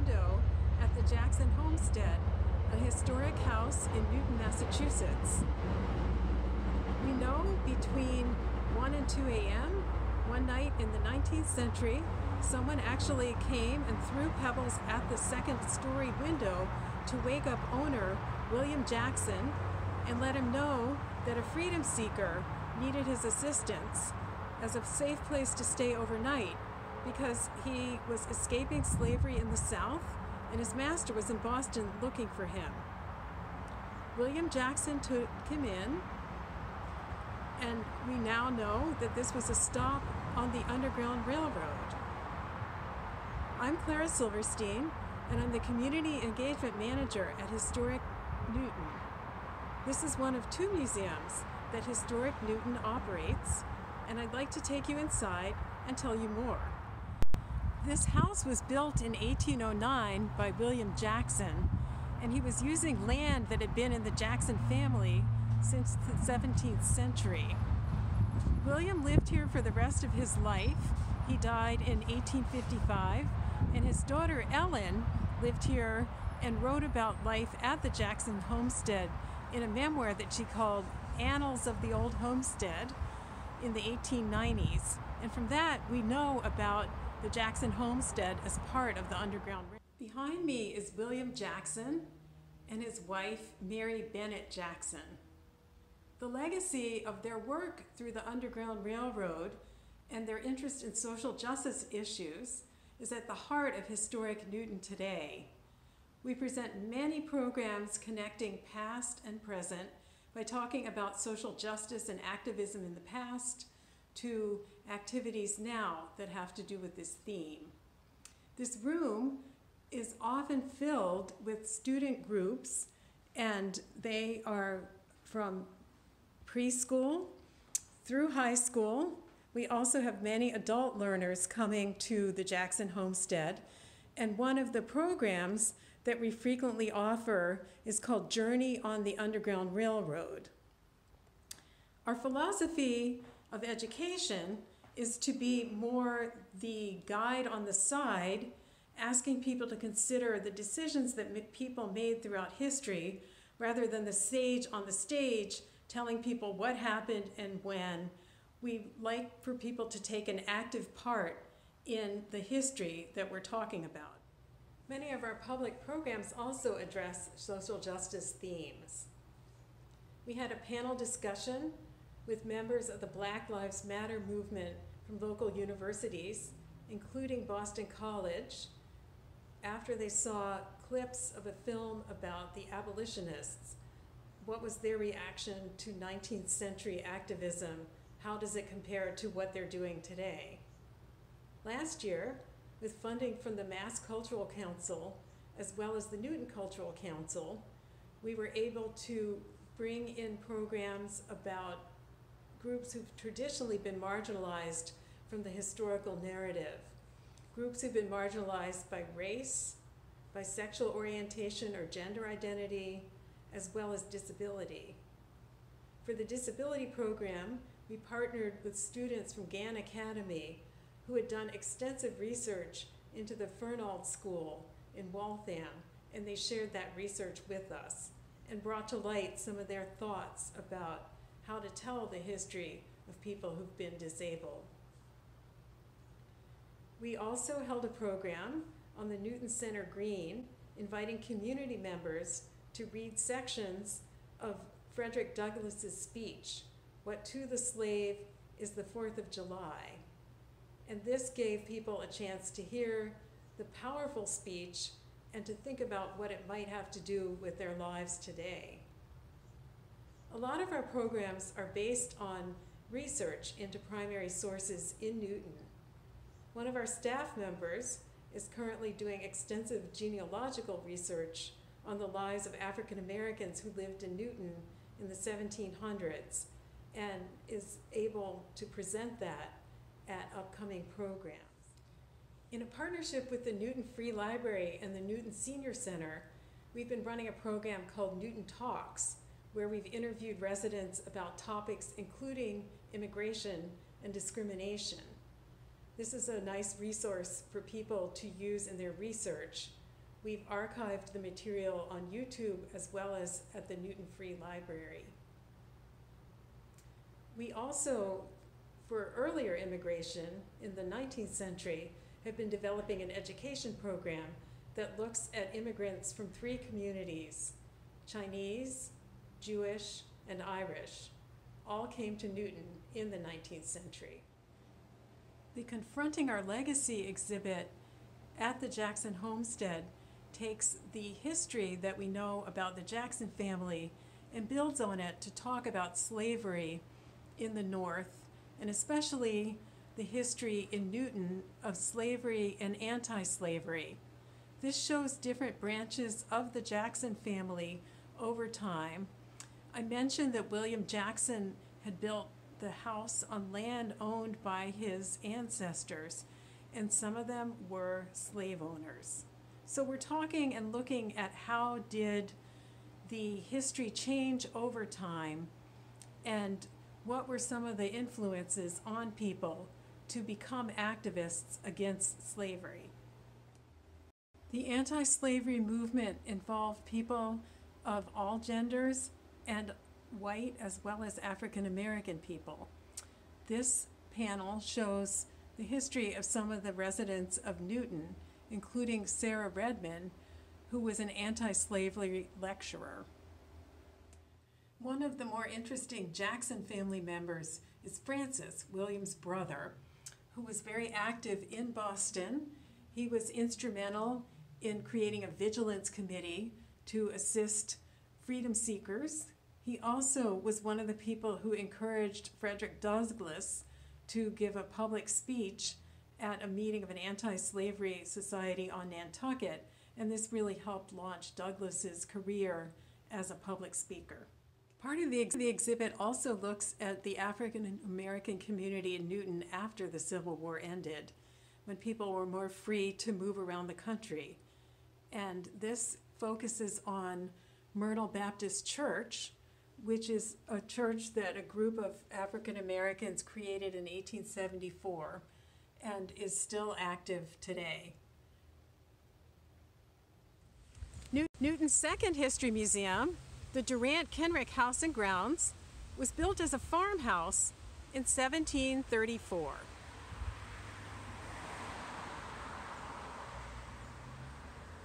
window at the Jackson Homestead, a historic house in Newton, Massachusetts. We know between 1 and 2 a.m., one night in the 19th century, someone actually came and threw pebbles at the second-story window to wake up owner William Jackson and let him know that a freedom seeker needed his assistance as a safe place to stay overnight because he was escaping slavery in the South and his master was in Boston looking for him. William Jackson took him in, and we now know that this was a stop on the Underground Railroad. I'm Clara Silverstein, and I'm the Community Engagement Manager at Historic Newton. This is one of two museums that Historic Newton operates, and I'd like to take you inside and tell you more. This house was built in 1809 by William Jackson, and he was using land that had been in the Jackson family since the 17th century. William lived here for the rest of his life. He died in 1855, and his daughter Ellen lived here and wrote about life at the Jackson Homestead in a memoir that she called Annals of the Old Homestead in the 1890s. And from that, we know about the Jackson Homestead as part of the Underground Railroad. Behind me is William Jackson and his wife, Mary Bennett Jackson. The legacy of their work through the Underground Railroad and their interest in social justice issues is at the heart of Historic Newton today. We present many programs connecting past and present by talking about social justice and activism in the past to activities now that have to do with this theme. This room is often filled with student groups, and they are from preschool through high school. We also have many adult learners coming to the Jackson Homestead, and one of the programs that we frequently offer is called Journey on the Underground Railroad. Our philosophy of education is to be more the guide on the side, asking people to consider the decisions that people made throughout history, rather than the sage on the stage telling people what happened and when. We like for people to take an active part in the history that we're talking about. Many of our public programs also address social justice themes. We had a panel discussion with members of the Black Lives Matter movement from local universities, including Boston College, after they saw clips of a film about the abolitionists. What was their reaction to 19th century activism? How does it compare to what they're doing today? Last year, with funding from the Mass Cultural Council, as well as the Newton Cultural Council, we were able to bring in programs about groups who've traditionally been marginalized from the historical narrative. Groups who've been marginalized by race, by sexual orientation or gender identity, as well as disability. For the disability program, we partnered with students from Gann Academy who had done extensive research into the Fernald School in Waltham, and they shared that research with us and brought to light some of their thoughts about how to tell the history of people who've been disabled. We also held a program on the Newton Center Green, inviting community members to read sections of Frederick Douglass's speech, "What to the Slave is the 4th of July." And this gave people a chance to hear the powerful speech and to think about what it might have to do with their lives today. A lot of our programs are based on research into primary sources in Newton. One of our staff members is currently doing extensive genealogical research on the lives of African Americans who lived in Newton in the 1700s and is able to present that at upcoming programs. In a partnership with the Newton Free Library and the Newton Senior Center, we've been running a program called Newton Talks, where we've interviewed residents about topics including immigration and discrimination. This is a nice resource for people to use in their research We've archived the material on YouTube as well as at the Newton Free Library. We also, for earlier immigration in the 19th century, have been developing an education program that looks at immigrants from 3 communities: Chinese, Jewish, and Irish. All came to Newton in the 19th century. The Confronting Our Legacy exhibit at the Jackson Homestead takes the history that we know about the Jackson family and builds on it to talk about slavery in the North, and especially the history in Newton of slavery and anti-slavery. This shows different branches of the Jackson family over time. I mentioned that William Jackson had built the house on land owned by his ancestors, and some of them were slave owners. So we're talking and looking at how did the history change over time, and what were some of the influences on people to become activists against slavery. The anti-slavery movement involved people of all genders and white as well as African American people. This panel shows the history of some of the residents of Newton, including Sarah Redmond, who was an anti-slavery lecturer. One of the more interesting Jackson family members is Francis, William's brother, who was very active in Boston. He was instrumental in creating a vigilance committee to assist freedom seekers. He also was one of the people who encouraged Frederick Douglass to give a public speech at a meeting of an anti-slavery society on Nantucket, and this really helped launch Douglass's career as a public speaker. Part of the exhibit also looks at the African American community in Newton after the Civil War ended, when people were more free to move around the country. And this focuses on Myrtle Baptist Church, which is a church that a group of African Americans created in 1874 and is still active today. Newton's second history museum, the DurantKenric House and Grounds, was built as a farmhouse in 1734.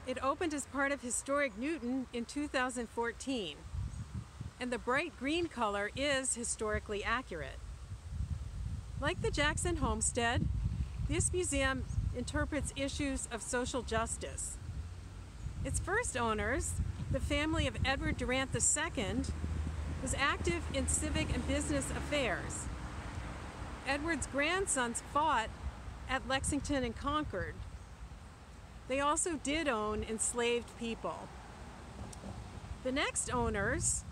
It opened as part of historic Newton in 2014, and the bright green color is historically accurate. Like the Jackson Homestead, this museum interprets issues of social justice. Its first owners, the family of Edward Durant II, was active in civic and business affairs. Edward's grandsons fought at Lexington and Concord. They also did own enslaved people. The next owners,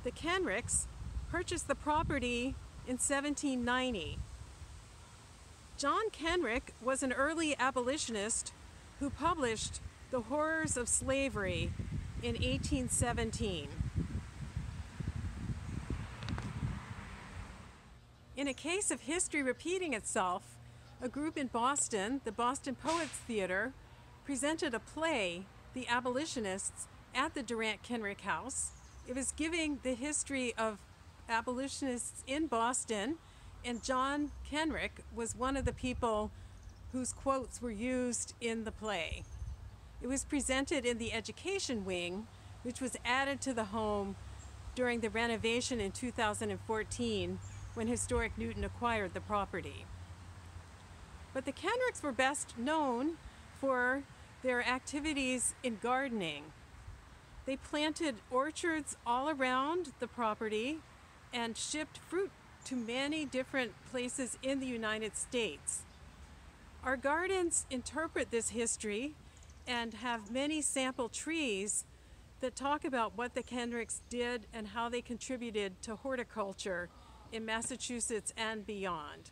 the Kenrics, purchased the property in 1790. John Kenric was an early abolitionist who published The Horrors of Slavery in 1817. In a case of history repeating itself, a group in Boston, the Boston Poets Theater, presented a play, The Abolitionists, at the DurantKenric House. It was giving the history of abolitionists in Boston, and John Kenric was one of the people whose quotes were used in the play. It was presented in the education wing, which was added to the home during the renovation in 2014 when Historic Newton acquired the property. But the Kenrics were best known for their activities in gardening. They planted orchards all around the property and shipped fruit to many different places in the United States. Our gardens interpret this history and have many sample trees that talk about what the Kenrics did and how they contributed to horticulture in Massachusetts and beyond.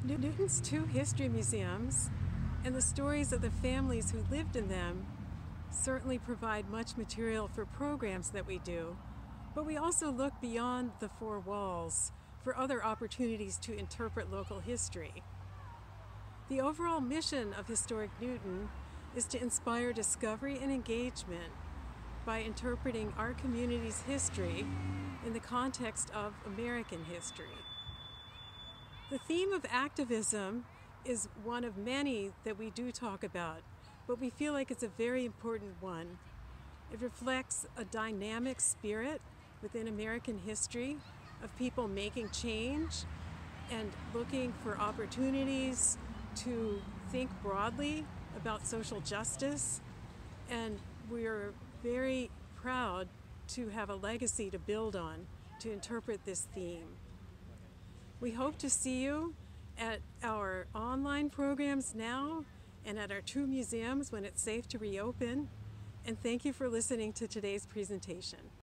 Newton's 2 history museums and the stories of the families who lived in them certainly provide much material for programs that we do, but we also look beyond the 4 walls for other opportunities to interpret local history. The overall mission of Historic Newton is to inspire discovery and engagement by interpreting our community's history in the context of American history. The theme of activism is one of many that we do talk about, but we feel like it's a very important one. It reflects a dynamic spirit within American history of people making change and looking for opportunities to think broadly about social justice, and we're very proud to have a legacy to build on to interpret this theme. We hope to see you at our online programs now and at our 2 museums when it's safe to reopen, and thank you for listening to today's presentation.